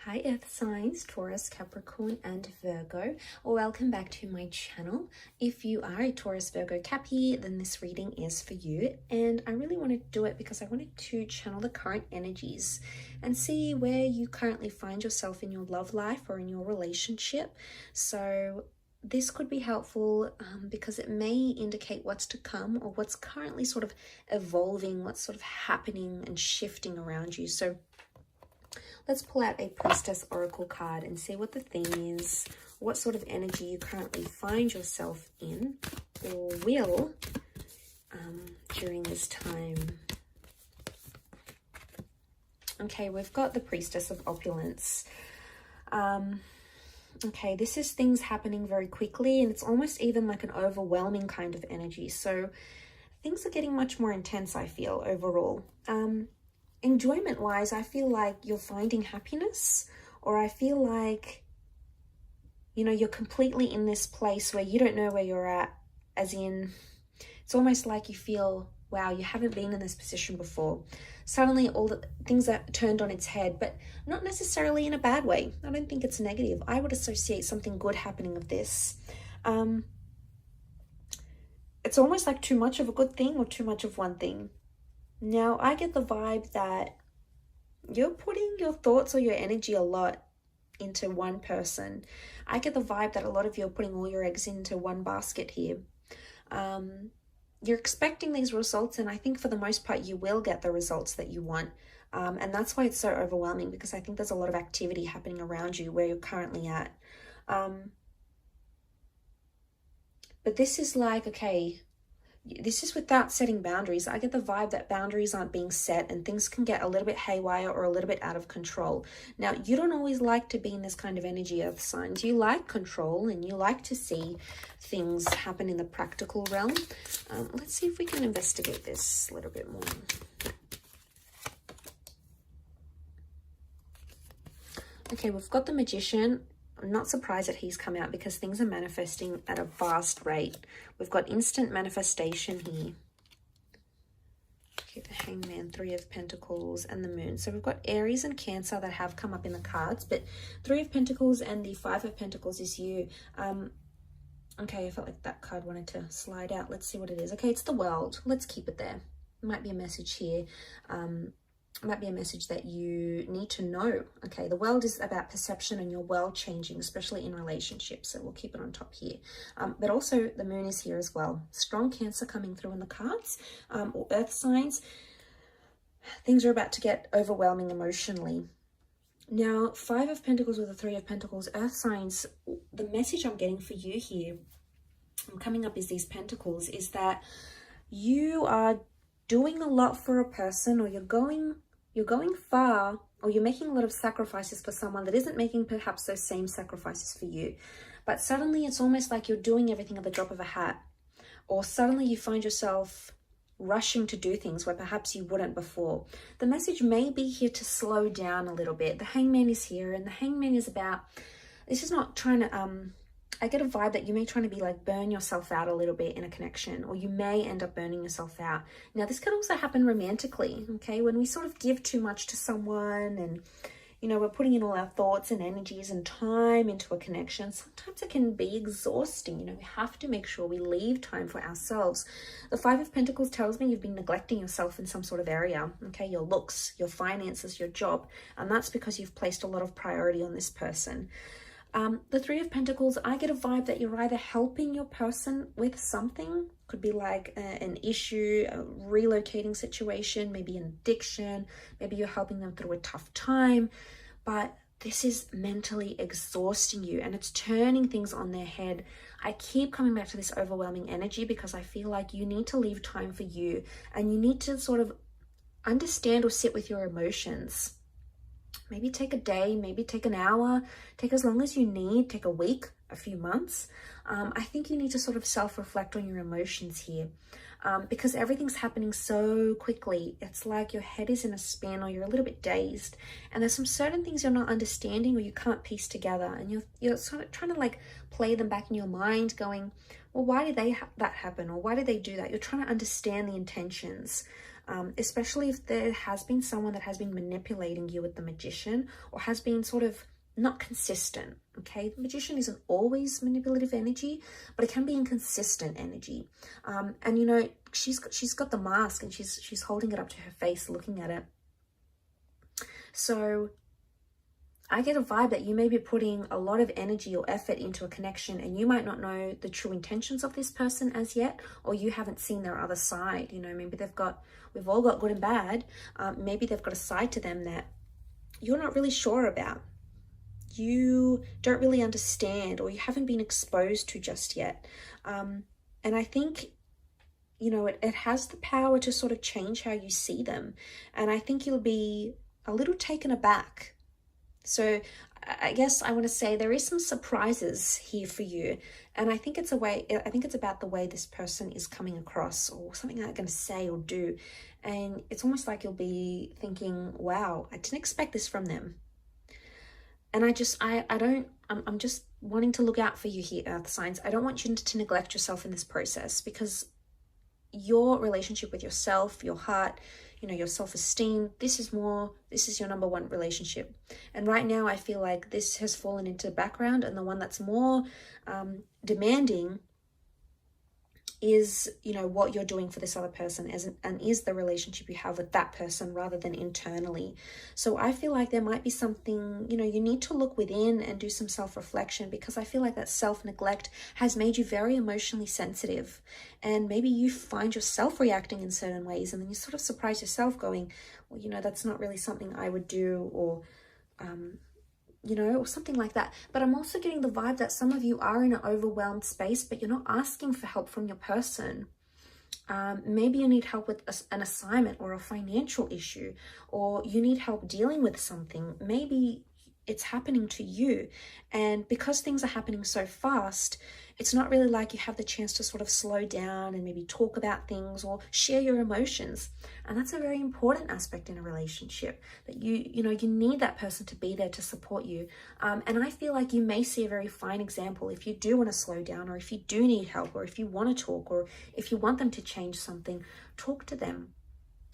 Hi Earth signs, Taurus, Capricorn and Virgo. Welcome back to my channel. If you are a Taurus, Virgo, Cappy, then this reading is for you. And I really wanted to do it because I wanted to channel the current energies and see where you currently find yourself in your love life or in your relationship. So this could be helpful because it may indicate what's to come or what's currently sort of evolving, what's sort of happening and shifting around you. So let's pull out a Priestess Oracle card and see what the theme is, what sort of energy you currently find yourself in or will during this time. Okay, we've got the Priestess of Opulence. Okay, this is things happening very quickly, and it's almost even like an overwhelming kind of energy. So things are getting much more intense, I feel, overall. Enjoyment wise, I feel like you're finding happiness, or I feel like, you know, you're completely in this place where you don't know where you're at, as in, it's almost like you feel, wow, you haven't been in this position before. Suddenly all the things are turned on its head, but not necessarily in a bad way. I don't think it's negative. I would associate something good happening with this. It's almost like too much of a good thing or too much of one thing. Now, I get the vibe that you're putting your thoughts or your energy a lot into one person. I get the vibe that a lot of you are putting all your eggs into one basket here. You're expecting these results, and I think for the most part you will get the results that you want. And that's why it's so overwhelming, because I think there's a lot of activity happening around you where you're currently at. But this is like, okay, this is without setting boundaries. I get the vibe that boundaries aren't being set and things can get a little bit haywire or a little bit out of control. Now, you don't always like to be in this kind of energy, Earth signs. You like control and you like to see things happen in the practical realm. Let's see if we can investigate this a little bit more. Okay, we've got the Magician. I'm not surprised that he's come out because things are manifesting at a fast rate. We've got instant manifestation here. Okay, the Hangman, Three of Pentacles, and the Moon. So we've got Aries and Cancer that have come up in the cards, but Three of Pentacles and the Five of Pentacles is you. Okay, I felt like that card wanted to slide out. Let's see what it is. Okay, it's the World. Let's keep it there. Might be a message here. Might be a message that you need to know. Okay, the World is about perception and your world changing, especially in relationships. So we'll keep it on top here. But also the Moon is here as well. Strong Cancer coming through in the cards, or Earth signs. Things are about to get overwhelming emotionally. Now, Five of Pentacles with the Three of Pentacles, Earth signs, the message I'm getting for you here, coming up is these Pentacles, is that you are doing a lot for a person, or you're going far, or you're making a lot of sacrifices for someone that isn't making perhaps those same sacrifices for you. But suddenly it's almost like you're doing everything at the drop of a hat, or suddenly you find yourself rushing to do things where perhaps you wouldn't before. The message may be here to slow down a little bit. The Hangman is here, and the Hangman is about, this is not trying to, I get a vibe that you may try to be like burn yourself out a little bit in a connection, or you may end up burning yourself out. Now, this could also happen romantically, okay? When we sort of give too much to someone and, you know, we're putting in all our thoughts and energies and time into a connection, sometimes it can be exhausting. You know, we have to make sure we leave time for ourselves. The Five of Pentacles tells me you've been neglecting yourself in some sort of area, okay? Your looks, your finances, your job, and that's because you've placed a lot of priority on this person. The Three of Pentacles, I get a vibe that you're either helping your person with something, could be like an issue, a relocating situation, maybe an addiction, maybe you're helping them through a tough time, but this is mentally exhausting you and it's turning things on their head. I keep coming back to this overwhelming energy because I feel like you need to leave time for you, and you need to sort of understand or sit with your emotions. Maybe take a day, maybe take an hour, take as long as you need, take a week, a few months. I think you need to sort of self-reflect on your emotions here, because everything's happening so quickly. It's like your head is in a spin, or you're a little bit dazed, and there's some certain things you're not understanding or you can't piece together, and you're sort of trying to like play them back in your mind going, well, why did that happen? Or why did they do that? You're trying to understand the intentions. especially if there has been someone that has been manipulating you with the Magician, or has been sort of not consistent. Okay, the Magician isn't always manipulative energy, but it can be inconsistent energy. And you know, she's got the mask, and she's holding it up to her face, looking at it. So I get a vibe that you may be putting a lot of energy or effort into a connection, and you might not know the true intentions of this person as yet, or you haven't seen their other side. You know, maybe we've all got good and bad. Maybe they've got a side to them that you're not really sure about. You don't really understand, or you haven't been exposed to just yet. And I think, you know, it has the power to sort of change how you see them. And I think you'll be a little taken aback. So I guess I want to say there is some surprises here for you. And I think it's about the way this person is coming across, or something they're going to say or do. And it's almost like you'll be thinking, wow, I didn't expect this from them. And I'm just wanting to look out for you here, Earth signs. I don't want you to neglect yourself in this process, because your relationship with yourself, your heart, you know, your self-esteem, this is your number one relationship. And right now I feel like this has fallen into the background, and the one that's more demanding is, you know, what you're doing for this other person, and is the relationship you have with that person, rather than internally. So I feel like there might be something, you know, you need to look within and do some self-reflection, because I feel like that self-neglect has made you very emotionally sensitive, and maybe you find yourself reacting in certain ways, and then you sort of surprise yourself going, well, you know, that's not really something I would do, or you know, or something like that. But I'm also getting the vibe that some of you are in an overwhelmed space, but you're not asking for help from your person. Maybe you need help with an assignment or a financial issue, or you need help dealing with something. Maybe it's happening to you, and because things are happening so fast, it's not really like you have the chance to sort of slow down and maybe talk about things or share your emotions. And that's a very important aspect in a relationship, that you know, you need that person to be there to support you. And I feel like you may see a very fine example if you do want to slow down, or if you do need help, or if you want to talk, or if you want them to change something. Talk to them.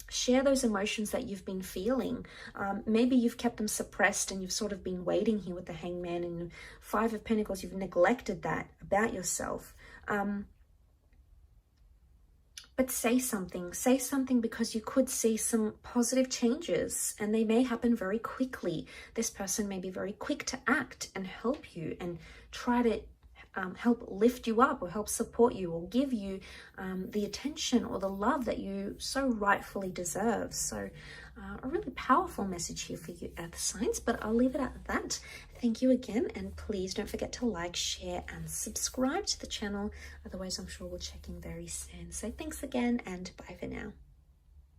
Share those emotions that you've been feeling. Maybe you've kept them suppressed, and you've sort of been waiting here with the Hangman and Five of Pentacles. You've neglected that about yourself. But say something, because you could see some positive changes, and they may happen very quickly. This person may be very quick to act and help you, and try to help lift you up, or help support you, or give you the attention or the love that you so rightfully deserve. So a really powerful message here for you, Earth signs, but I'll leave it at that. Thank you again, and please don't forget to like, share, and subscribe to the channel. Otherwise, I'm sure we'll check in very soon. So thanks again, and bye for now.